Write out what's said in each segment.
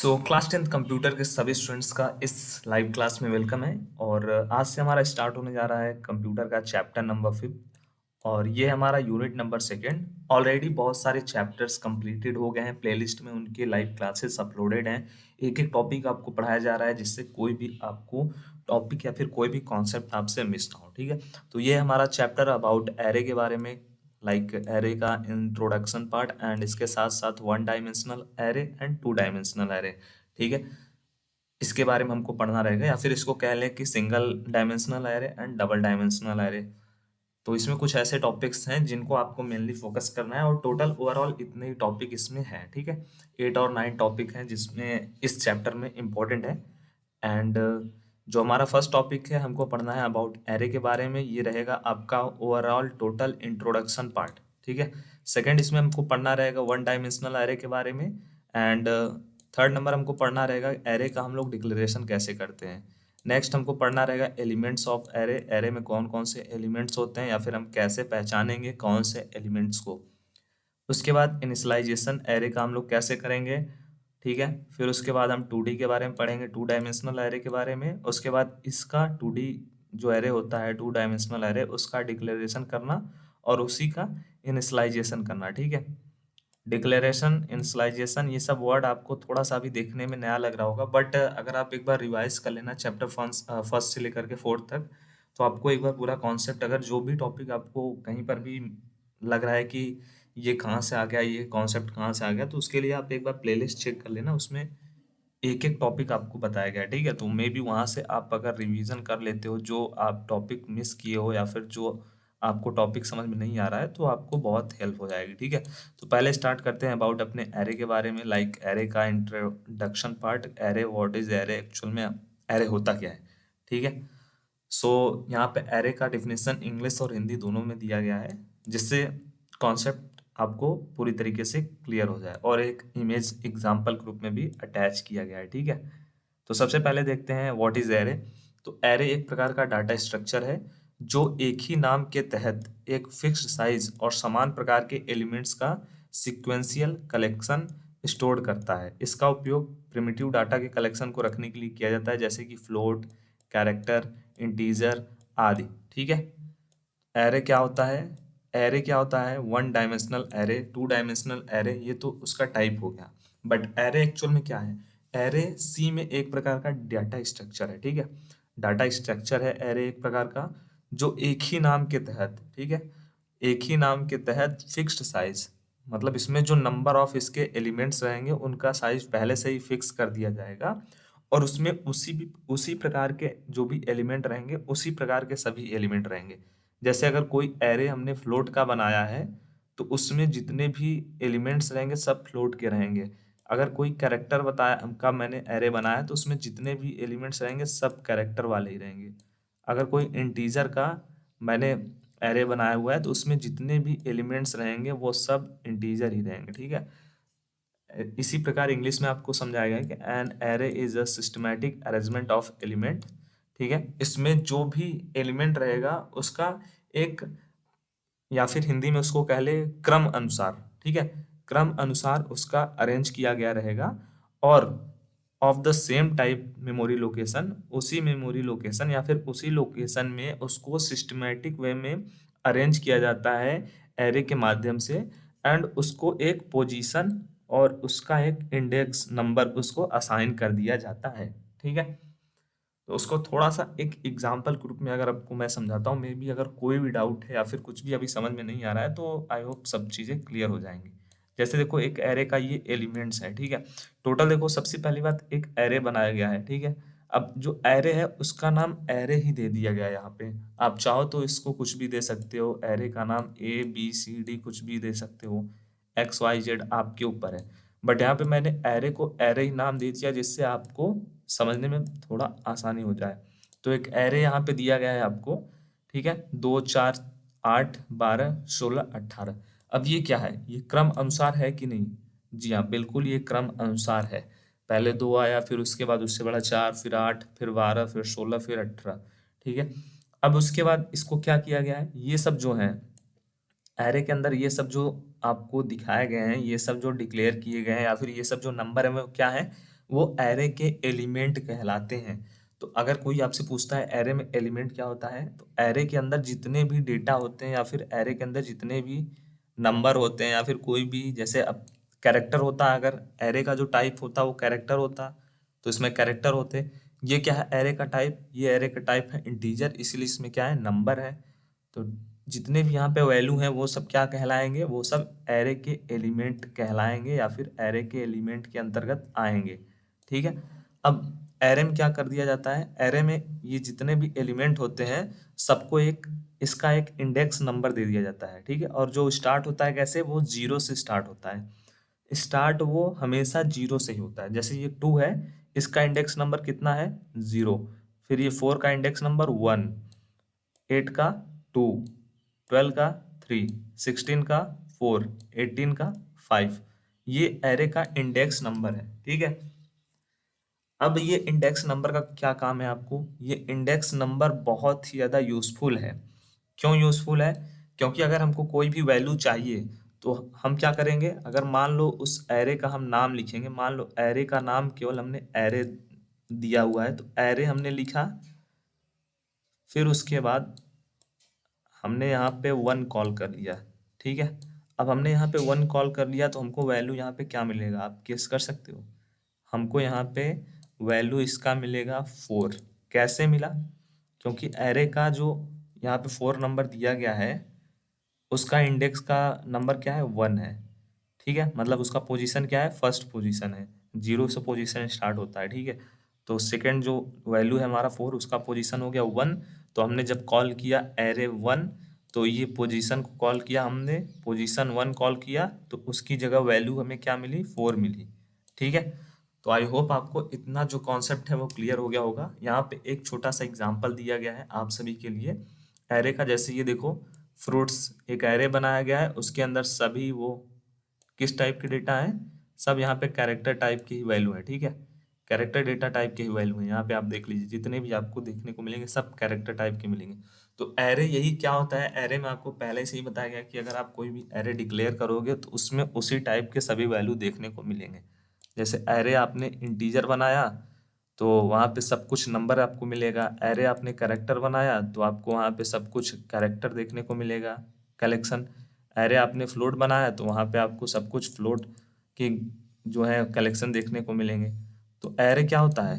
Class 10th computer के सभी students का इस लाइव क्लास में वेलकम है। और आज से हमारा स्टार्ट होने जा रहा है कंप्यूटर का चैप्टर नंबर 5 और ये हमारा यूनिट नंबर 2। ऑलरेडी बहुत सारे चैप्टर्स कंप्लीटेड हो गए हैं, प्लेलिस्ट में उनके लाइव क्लासेस अपलोडेड हैं। एक एक टॉपिक आपको पढ़ाया जा रहा है जिससे कोई भी आपको टॉपिक या फिर कोई भी कॉन्सेप्ट आपसे मिस ना हो। ठीक है, तो ये हमारा चैप्टर अबाउट एरे के बारे में, लाइक एरे का इंट्रोडक्शन पार्ट एंड इसके साथ साथ 1 dimensional array and 2 dimensional array. ठीक है, इसके बारे में हमको पढ़ना रहेगा, या फिर इसको कह लें कि single dimensional array and double dimensional array. तो इसमें कुछ ऐसे टॉपिक्स हैं जिनको आपको मेनली फोकस करना है, और टोटल ओवरऑल इतने ही टॉपिक इसमें हैं। ठीक है, 8 और 9 टॉपिक हैं जिसमें इस चैप्टर में इम्पोर्टेंट है। एंड जो हमारा फर्स्ट टॉपिक है, हमको पढ़ना है अबाउट एरे के बारे में। ये रहेगा आपका ओवरऑल टोटल इंट्रोडक्शन पार्ट। ठीक है, सेकंड इसमें हमको पढ़ना रहेगा 1 डायमेंशनल एरे के बारे में। एंड थर्ड नंबर हमको पढ़ना रहेगा एरे का हम लोग डिक्लेरेशन कैसे करते हैं। नेक्स्ट हमको पढ़ना रहेगा एलिमेंट्स ऑफ एरे, एरे में कौन कौन से एलिमेंट्स होते हैं या फिर हम कैसे पहचानेंगे कौन से एलिमेंट्स को। उसके बाद इनिशियलाइजेशन एरे का हम लोग कैसे करेंगे। ठीक है, फिर उसके बाद हम 2D के बारे में पढ़ेंगे, 2 डायमेंशनल एरे के बारे में। उसके बाद इसका 2D जो एरे होता है, 2 डायमेंशनल एरे, उसका डिक्लेरेशन करना और उसी का इनिशियलाइजेशन करना। ठीक है, डिक्लेरेशन, इनिशियलाइजेशन, ये सब वर्ड आपको थोड़ा सा भी देखने में नया लग रहा होगा, बट अगर आप एक बार रिवाइज कर लेना चैप्टर फर्स्ट से लेकर के फोर्थ तक, तो आपको एक बार पूरा कॉन्सेप्ट, अगर जो भी टॉपिक आपको कहीं पर भी लग रहा है कि ये कहाँ से आ गया, ये कॉन्सेप्ट कहाँ से आ गया, तो उसके लिए आप एक बार प्लेलिस्ट चेक कर लेना, उसमें एक एक टॉपिक आपको बताया गया है। ठीक है, तो मे बी वहाँ से आप अगर रिवीजन कर लेते हो, जो आप टॉपिक मिस किए हो या फिर जो आपको टॉपिक समझ में नहीं आ रहा है, तो आपको बहुत हेल्प हो जाएगी। ठीक है, तो पहले स्टार्ट करते हैं अबाउट अपने एरे के बारे में, लाइक एरे का introduction part. Array, what is array, actual में एरे होता क्या है। ठीक है, सो यहाँ पे एरे का डिफिनेशन इंग्लिश और हिंदी दोनों में दिया गया है, जिससे कॉन्सेप्ट आपको पूरी तरीके से क्लियर हो जाए, और एक इमेज एग्जाम्पल ग्रुप में भी अटैच किया गया है। ठीक है, तो सबसे पहले देखते हैं व्हाट इज एरे। तो एरे एक प्रकार का डाटा स्ट्रक्चर है जो एक ही नाम के तहत एक फिक्स्ड साइज और समान प्रकार के एलिमेंट्स का सीक्वेंशियल कलेक्शन स्टोर करता है। इसका उपयोग प्रिमिटिव डाटा के कलेक्शन को रखने के लिए किया जाता है, जैसे कि फ्लोट, कैरेक्टर, इंटीजर आदि। ठीक है, एरे क्या होता है, एरे क्या होता है, 1 डायमेंशनल एरे, 2 डायमेंशनल एरे, ये तो उसका टाइप हो गया। बट एरे एक्चुअल में क्या है, एरे सी में एक प्रकार का डाटा स्ट्रक्चर है। ठीक है, डाटा स्ट्रक्चर है एरे एक प्रकार का, जो एक ही नाम के तहत, ठीक है, एक ही नाम के तहत फिक्स्ड साइज, मतलब इसमें जो नंबर ऑफ इसके एलिमेंट्स रहेंगे उनका साइज पहले से ही फिक्स कर दिया जाएगा, और उसमें उसी प्रकार के जो भी एलिमेंट रहेंगे उसी प्रकार के सभी एलिमेंट रहेंगे। जैसे अगर कोई एरे हमने फ्लोट का बनाया है, तो उसमें जितने भी एलिमेंट्स रहेंगे सब फ्लोट के रहेंगे। अगर कोई कैरेक्टर बताया का मैंने एरे बनाया, तो उसमें जितने भी एलिमेंट्स रहेंगे सब कैरेक्टर वाले ही रहेंगे। अगर कोई इंटीजर का मैंने एरे बनाया हुआ है, तो उसमें जितने भी एलिमेंट्स रहेंगे वो सब इंटीजर ही रहेंगे। ठीक है, इसी प्रकार इंग्लिश में आपको समझाया गया है कि an array is a systematic arrangement of element. ठीक है, इसमें जो भी एलिमेंट रहेगा उसका एक, या फिर हिंदी में उसको कह ले क्रम अनुसार, ठीक है, क्रम अनुसार उसका अरेंज किया गया रहेगा, और of the same type memory location, उसी मेमोरी लोकेशन या फिर उसी लोकेशन में उसको सिस्टमैटिक वे में अरेंज किया जाता है एरे के माध्यम से, एंड उसको एक पोजीशन और उसका एक इंडेक्स नंबर उसको असाइन कर दिया जाता है। ठीक है, तो उसको थोड़ा सा एक एग्जाम्पल ग्रुप में अगर आपको मैं समझाता हूँ, मे बी अगर कोई भी डाउट है या फिर कुछ भी अभी समझ में नहीं आ रहा है, तो आई होप सब चीज़ें क्लियर हो जाएंगी। जैसे देखो, एक एरे का ये एलिमेंट्स है। ठीक है, टोटल देखो, सबसे पहली बात, एक एरे बनाया गया है। ठीक है, अब जो एरे है उसका नाम एरे ही दे दिया गया है। यहाँ पे आप चाहो तो इसको कुछ भी दे सकते हो, एरे का नाम ABCD कुछ भी दे सकते हो, XYZ आपके ऊपर है। बट यहाँ पे मैंने एरे को एरे ही नाम दे दिया, जिससे आपको समझने में थोड़ा आसानी हो जाए। तो एक एरे यहाँ पे दिया गया है आपको। ठीक है, 2 4 8 12 16 18। अब ये क्या है, ये क्रम अनुसार है कि नहीं। जी हाँ, बिल्कुल ये क्रम अनुसार है। पहले 2 आया, फिर उसके बाद उससे बड़ा 4, फिर 8, फिर 12, फिर 16, फिर 18। ठीक है, अब उसके बाद इसको क्या किया गया है, ये सब जो है एरे के अंदर, ये सब जो आपको दिखाए गए हैं, ये सब जो डिक्लेयर किए गए हैं, या फिर ये सब जो नंबर है वो क्या है, वो एरे के एलिमेंट कहलाते हैं। तो अगर कोई आपसे पूछता है एरे में एलिमेंट क्या होता है, तो एरे के अंदर जितने भी डेटा होते हैं या फिर एरे के अंदर जितने भी नंबर होते हैं या फिर कोई भी, जैसे अब कैरेक्टर होता है, अगर एरे का जो टाइप होता वो कैरेक्टर होता, तो इसमें कैरेक्टर होते। ये क्या है एरे का टाइप, ये एरे का टाइप है इंटीजर, इसलिए इसमें क्या है नंबर है। तो जितने भी यहाँ पे वैल्यू हैं वो सब क्या कहलाएंगे, वो सब एरे के एलिमेंट कहलाएंगे या फिर एरे के एलिमेंट के अंतर्गत आएंगे। ठीक है। अब एरे में क्या कर दिया जाता है, एरे में ये जितने भी एलिमेंट होते हैं सबको एक इसका एक इंडेक्स नंबर दे दिया जाता है। ठीक है। और जो स्टार्ट होता है कैसे, वो जीरो से स्टार्ट होता है। स्टार्ट वो हमेशा जीरो से ही होता है। जैसे ये 2 है, इसका इंडेक्स नंबर कितना है, 0। फिर ये 4 का इंडेक्स नंबर 1, 8 का 2, 12 का 3, 16 का 4, 18 का 5। ये एरे का इंडेक्स नंबर है। ठीक है। अब ये इंडेक्स नंबर का क्या काम है आपको, ये इंडेक्स नंबर बहुत ही ज़्यादा यूज़फुल है। क्यों यूज़फुल है, क्योंकि अगर हमको कोई भी वैल्यू चाहिए तो हम क्या करेंगे, अगर मान लो उस एरे का हम नाम लिखेंगे, मान लो एरे का नाम केवल हमने एरे दिया हुआ है, तो एरे हमने लिखा, फिर उसके बाद हमने यहाँ पे 1 कॉल कर लिया। ठीक है। अब हमने यहाँ पे 1 कॉल कर लिया तो हमको वैल्यू यहाँ पे क्या मिलेगा, आप गेस कर सकते हो। हमको यहाँ पे वैल्यू इसका मिलेगा 4। कैसे मिला, क्योंकि एरे का जो यहाँ पे 4 नंबर दिया गया है उसका इंडेक्स का नंबर क्या है, 1 है। ठीक है। मतलब उसका पोजीशन क्या है, फर्स्ट पोजीशन है, 0 से पोजीशन स्टार्ट होता है। ठीक है। तो सेकंड जो वैल्यू है हमारा 4, उसका पोजीशन हो गया 1। तो हमने जब कॉल किया एरे 1, तो ये पोजीशन को कॉल किया हमने, पोजीशन 1 कॉल किया, तो उसकी जगह वैल्यू हमें क्या मिली, 4 मिली। ठीक है। तो आई होप आपको इतना जो कॉन्सेप्ट है वो क्लियर हो गया होगा। यहाँ पे एक छोटा सा एग्जाम्पल दिया गया है आप सभी के लिए एरे का। जैसे ये देखो, फ्रूट्स एक एरे बनाया गया है, उसके अंदर सभी वो किस टाइप के डेटा है, सब यहाँ पे कैरेक्टर टाइप की ही वैल्यू है। ठीक है। कैरेक्टर डेटा टाइप के ही वैल्यू है। यहाँ पे आप देख लीजिए जितने भी आपको देखने को मिलेंगे सब कैरेक्टर टाइप के मिलेंगे। तो एरे यही क्या होता है, एरे में आपको पहले से ही बताया गया कि अगर आप कोई भी एरे डिक्लेयर करोगे तो उसमें उसी टाइप के सभी वैल्यू देखने को मिलेंगे। जैसे एरे आपने इंटीजर बनाया तो वहाँ पे सब कुछ नंबर आपको मिलेगा। एरे आपने कैरेक्टर बनाया तो आपको वहाँ पे सब कुछ कैरेक्टर देखने को मिलेगा, कलेक्शन। एरे आपने फ्लोट बनाया तो वहाँ पे आपको सब कुछ फ्लोट के जो है कलेक्शन देखने को मिलेंगे। तो एरे क्या होता है,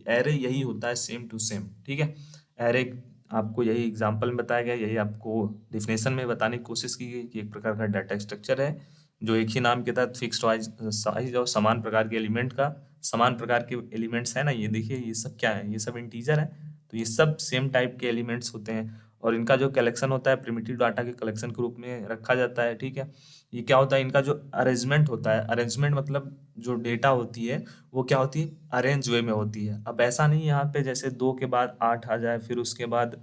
एरे यही होता है, सेम टू सेम। ठीक है। एरे आपको यही एग्जांपल में बताया गया, यही आपको डेफिनेशन में बताने की कोशिश की गई कि एक प्रकार का डाटा स्ट्रक्चर है जो एक ही नाम के तहत फिक्स्ड साइज और समान प्रकार के एलिमेंट का, समान प्रकार के एलिमेंट्स है ना, ये देखिए ये सब क्या है, ये सब इंटीजर है। तो ये सब सेम टाइप के एलिमेंट्स होते हैं और इनका जो कलेक्शन होता है प्रिमिटिव डाटा के कलेक्शन के रूप में रखा जाता है। ठीक है। ये क्या होता है, इनका जो अरेंजमेंट होता है, अरेंजमेंट मतलब जो डेटा होती है वो क्या होती है, अरेंज वे में होती है। अब ऐसा नहीं यहाँ पे जैसे 2 के बाद 8 आ जाए, फिर उसके बाद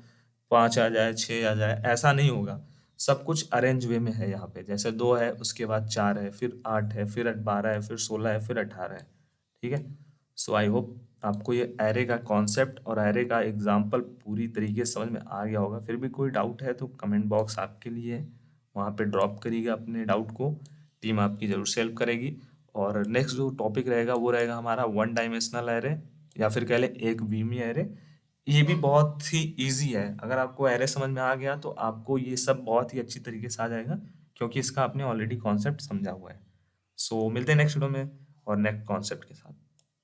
5 आ जाए, 6 आ जाए, ऐसा नहीं होगा। सब कुछ अरेंज वे में है। यहाँ पे जैसे 2 है, उसके बाद 4 है, फिर 8 है, फिर 12 है, फिर 16 है, फिर 18 है। ठीक है। सो आई होप आपको ये एरे का कॉन्सेप्ट और एरे का एग्जाम्पल पूरी तरीके से समझ में आ गया होगा। फिर भी कोई डाउट है तो कमेंट बॉक्स आपके लिए है, वहाँ पे ड्रॉप करिएगा अपने डाउट को, टीम आपकी ज़रूर से हेल्प करेगी। और नेक्स्ट जो टॉपिक रहेगा वो रहेगा हमारा 1 डायमेंशनल एरे या फिर कह लें एक बीमी एरे। ये भी बहुत ही इजी है। अगर आपको एरे समझ में आ गया तो आपको ये सब बहुत ही अच्छी तरीके से आ जाएगा, क्योंकि इसका आपने ऑलरेडी कॉन्सेप्ट समझा हुआ है। सो मिलते हैं नेक्स्ट वीडियो में और नेक्स्ट कॉन्सेप्ट के साथ।